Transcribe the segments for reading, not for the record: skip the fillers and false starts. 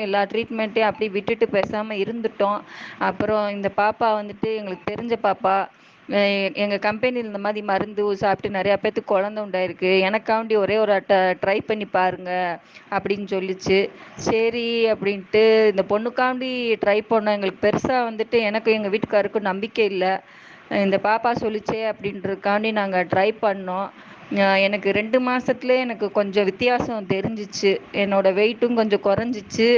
எல்லா ட்ரீட்மெண்ட்டையும் அப்படியே விட்டுட்டு பேசாம இருந்துட்டோம். அப்புறம் இந்த பாப்பா வந்துட்டு எங்களுக்கு தெரிஞ்ச பாப்பா. எங்க கம்பெனில இந்த மாதிரி மருந்து சாப்பிட்டு நிறைய பேத்துக்கு குழந்தை உண்டாயிருக்கு. எனக்காண்டி ஒரே ஒரு ட்ரை பண்ணி பாருங்க அப்படின்னு சொல்லிச்சு. சரி அப்படின்ட்டு இந்த பொண்ணுக்காண்டி ட்ரை பண்ணோம். எங்களுக்கு பெருசா வந்துட்டு எனக்கும் எங்க வீட்டுக்காருக்கும் நம்பிக்கை இல்லை. இந்த பாப்பா சொல்லிச்சே அப்படின்றதுக்காண்டி நாங்கள் ட்ரை பண்ணோம். எனக்கு 2 மாசத்துலயே எனக்கு கொஞ்சம் வித்தியாசம் தெரிஞ்சிச்சு. என்னோட வெயிட்டும் கொஞ்சம் குறைஞ்சிச்சு.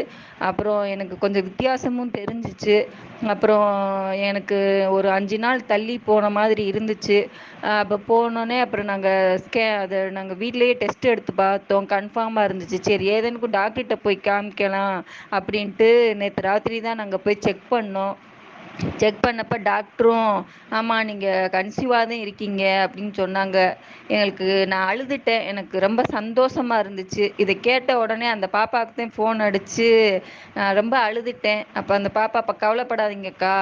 அப்புறம் எனக்கு கொஞ்சம் வித்தியாசமும் தெரிஞ்சிச்சு. அப்புறம் எனக்கு ஒரு 5 நாள் தள்ளி போன மாதிரி இருந்துச்சு. அப்போ போனோடனே அப்புறம் அதை நாங்கள் வீட்டிலேயே டெஸ்ட் எடுத்து பார்த்தோம். கன்ஃபார்மாக இருந்துச்சு. சரி ஏதேனுக்கும் டாக்டர்கிட்ட போய் காமிக்கலாம் அப்படின்ட்டு நேற்று ராத்திரி தான் நாங்கள் போய் செக் பண்ணோம். செக் பண்ணப்ப டாக்டரும் ஆமாம் நீங்கள் கன்சீவாக தான் இருக்கீங்க அப்படின்னு சொன்னாங்க. நான் அழுதுட்டேன். எனக்கு ரொம்ப சந்தோஷமா இருந்துச்சு. இதை கேட்ட உடனே அந்த பாப்பாவுக்கு தான் ஃபோன் அடிச்சு நான் ரொம்ப அழுதுட்டேன். அப்போ அந்த பாப்பா அப்போ கவலைப்படாதீங்கக்கா,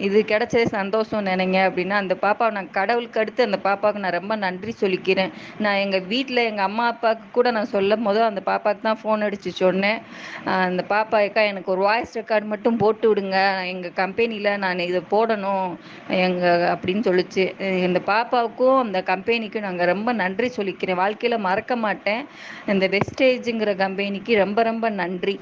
இது கிடைச்சதே சந்தோஷம் நினைங்க அப்படின்னா அந்த பாப்பாவை நான் கடவுளுக்கு அடுத்து அந்த பாப்பாவுக்கு நான் ரொம்ப நன்றி சொல்லிக்கிறேன். நான் எங்கள் வீட்டில் எங்கள் அம்மா அப்பாவுக்கு கூட நான் சொல்லும் போது அந்த பாப்பாவுக்கு தான் ஃபோன் அடித்து சொன்னேன். அந்த பாப்பா அக்கா எனக்கு ஒரு வாய்ஸ் ரெக்கார்டு மட்டும் போட்டு விடுங்க, எங்கள் கம்பெனியில் நான் இதை போடணும் அப்படின்னு சொல்லிச்சு. இந்த பாப்பாவுக்கும் அந்த கம்பெனிக்கும் நாங்கள் ரொம்ப நன்றி சொல்லிக்கிறேன். வாழ்க்கையில் மறக்க மாட்டேன். இந்த வெஸ்டேஜுங்கிற கம்பெனிக்கு ரொம்ப ரொம்ப நன்றி.